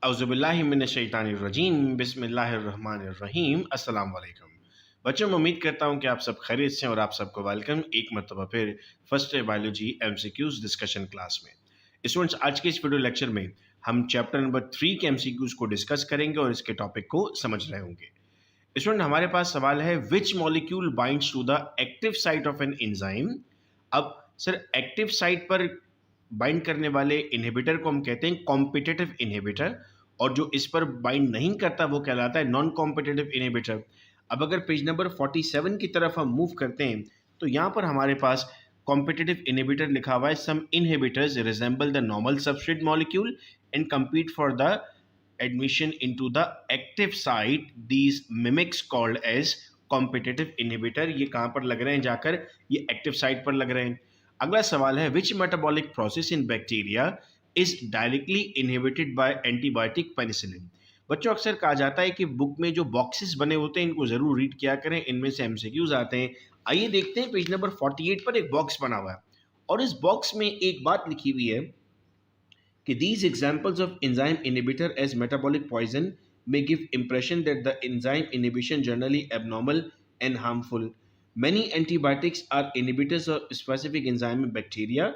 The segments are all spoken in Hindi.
औज़ुबिल्लाहिमिनश्शैतानिर्रजीम बिस्मिल्लाहिर्रहमानिर्रहीम अस्सलाम वालेकुम। बच्चों, मैं उम्मीद करता हूँ कि आप सब खैरियत से हैं और आप सबको वेलकम एक मरतबा फिर first year biology MCQs discussion class में। स्टूडेंट्स, आज के इस वीडियो लेक्चर में हम चैप्टर नंबर 3 के एमसीक्यूज को डिस्कस करेंगे और इसके टॉपिक को समझ रहे होंगे। स्टूडेंट, हमारे पास सवाल है which molecule binds to the active site of an enzyme. अब सर, एक्टिव साइट पर बाइंड करने वाले इनहिबिटर को हम कहते हैं कॉम्पिटिटिव इनहिबिटर, और जो इस पर बाइंड नहीं करता वो कहलाता है नॉन कॉम्पिटिटिव इनहिबिटर। अब अगर पेज नंबर 47 की तरफ हम मूव करते हैं तो यहाँ पर हमारे पास कॉम्पिटिटिव इनहिबिटर लिखा हुआ है। Some inhibitors resemble the normal substrate molecule and compete for the admission into the active site, these mimics called as competitive inhibitor। ये कहाँ पर लग रहे हैं जाकर? ये एक्टिव साइट पर लग रहे हैं। अगला सवाल है which metabolic process in bacteria is directly inhibited by antibiotic penicillin. बच्चों, अक्सर कहा जाता है कि बुक में जो बॉक्सेस बने होते हैं इनको जरूर रीड किया करें, इनमें से एमसीक्यूज आते हैं। आइए देखते हैं, पेज नंबर 48 पर एक बॉक्स बना हुआ है और इस बॉक्स में एक बात लिखी हुई है कि these examples of enzyme inhibitor as metabolic poison may give impression that the enzyme inhibition generally abnormal and harmful. Many antibiotics are inhibitors of specific enzyme in bacteria.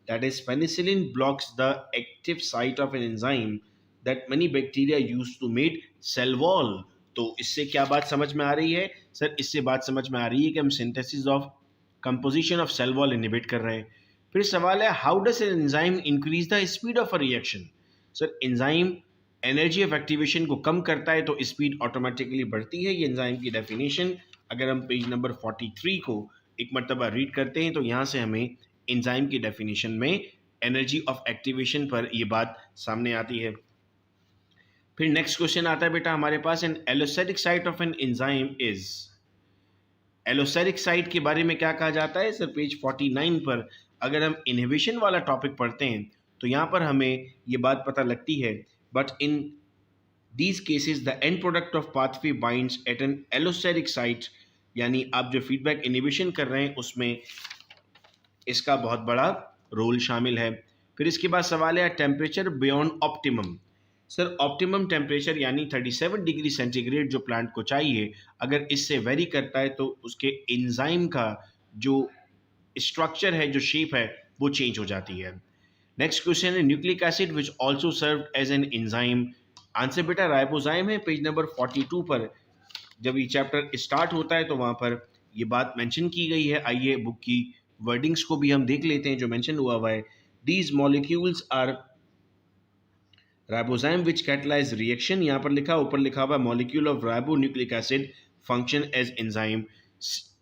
That is, penicillin blocks the active site of an enzyme that many bacteria use to make cell wall. तो इससे क्या बात समझ में आ रही है? सर, इससे बात समझ में आ रही है कि हम synthesis of composition of cell wall inhibit कर रहे हैं। फिर सवाल है how does an enzyme increase the speed of a reaction. Sir, enzyme energy of activation को कम करता है तो स्पीड ऑटोमेटिकली बढ़ती है। ये एंजाइम की डेफिनेशन अगर हम पेज नंबर 43 को एक मरतबा रीड करते हैं तो यहाँ से हमें एंजाइम की डेफिनेशन में एनर्जी ऑफ एक्टिवेशन पर ये बात सामने आती है। फिर नेक्स्ट क्वेश्चन आता है बेटा हमारे पास, an allosteric site of an enzyme is. Allosteric site के बारे में क्या कहा जाता है? सर, पेज 49 पर अगर हम इनहिबिशन वाला टॉपिक पढ़ते हैं तो यहाँ पर हमें ये बात पता लगती है, but in these cases the end product of pathway binds at an allosteric site. यानी आप जो फीडबैक इनहिबिशन कर रहे हैं उसमें इसका बहुत बड़ा रोल शामिल है। फिर इसके बाद सवाल है temperature beyond optimum. Sir, optimum temperature यानी 37 डिग्री सेंटीग्रेड जो प्लांट को चाहिए, अगर इससे वेरी करता है तो उसके एंजाइम का जो स्ट्रक्चर है, जो शेप है, वो चेंज हो जाती है। नेक्स्ट क्वेश्चन है nucleic acid which also serve as an enzyme. Answer बेटा राइबोजाइम है। पेज नंबर 42 पर जब ये चैप्टर स्टार्ट होता है तो वहाँ पर ये बात मेंशन की गई है। आइए बुक की वर्डिंग्स को भी हम देख लेते हैं जो मेंशन हुआ है। These molecules are ribozyme which catalyse reaction. यहाँ पर लिखा, ऊपर लिखा हुआ molecule of ribonucleic acid function as enzyme.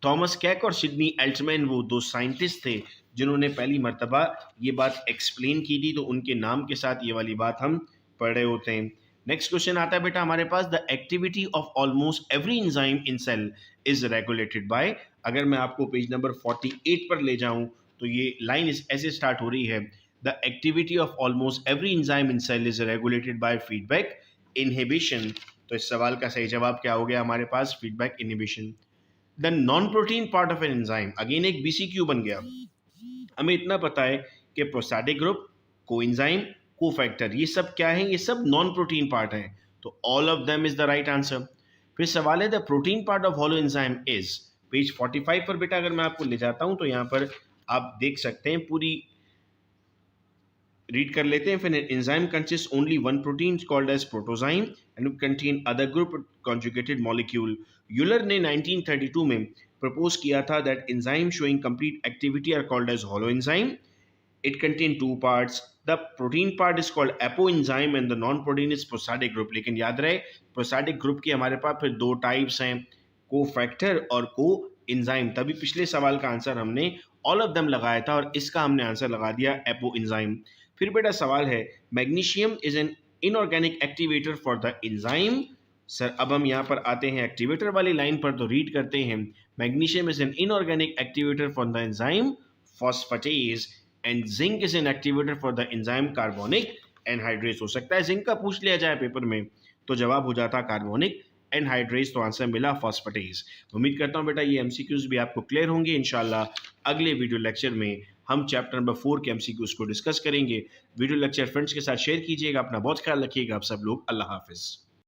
Thomas Cech और सिडनी एल्टमैन वो दो साइंटिस्ट थे जिन्होंने पहली मर्तबा ये बात एक्सप्लेन की थी, तो उनके नाम के साथ ये वाली बात हम पढ़ रहे होते हैं। नेक्स्ट क्वेश्चन आता है बेटा हमारे पास, the activity of almost every enzyme in cell is regulated by. अगर मैं आपको पेज नंबर 48 पर ले जाऊं तो ये लाइन ऐसे स्टार्ट हो रही है, the activity of almost every enzyme in cell is regulated by feedback inhibition. तो इस सवाल का सही जवाब क्या हो गया हमारे पास? Feedback inhibition. The non protein part of an enzyme, again एक बीसीक्यू बन गया। हमें इतना पता है कि प्रोस्टैटिक ग्रुप, कोएंजाइम, कोफैक्टर, ये सब क्या है? ये सब नॉन प्रोटीन पार्ट है, तो all of them is the right answer. फिर सवाल है the protein part of holo enzyme is. Page 45 पर बेटा अगर मैं आपको ले जाता हूं तो यहाँ पर आप देख सकते हैं, पूरी रीड कर लेते हैं। फिर enzyme consist only one protein called as protozyme and contain other group conjugated molecule. Euler ने 1932 में प्रपोज किया था that enzyme showing complete activity are called as holoenzyme. It contain two parts, the protein part is called apoenzyme and the non protein is prosthetic group. लेकिन याद रहे प्रोस्टैटिक ग्रुप के हमारे पास फिर दो टाइप्स हैं, को फैक्टर और को एंजाइम। तभी पिछले सवाल का आंसर हमने ऑल ऑफ देम लगाया था और इसका हमने आंसर लगा दिया एपो एंजाइम। फिर बेटा सवाल है magnesium is an inorganic activator for the enzyme. Sir, अब हम यहाँ पर आते हैं एक्टिवेटर वाली लाइन पर, तो रीड करते हैं magnesium is an inorganic activator for the enzyme phosphatase and zinc is an activator for the enzyme carbonic anhydrase. हो सकता है जिंक का पूछ लिया जाए पेपर में तो जवाब हो जाता कार्बोनिक एनहाइड्रेज, तो आंसर मिला फॉस्फेटेज। उम्मीद करता हूँ बेटा ये एमसीक्यूज भी आपको क्लियर होंगे। इंशाल्लाह अगले वीडियो लेक्चर में हम चैप्टर नंबर 4 के एमसीक्यूज को डिस्कस करेंगे। वीडियो लेक्चर फ्रेंड्स के साथ शेयर कीजिएगा। अपना बहुत ख्याल रखिएगा आप सब लोग। अल्लाह हाफिज़।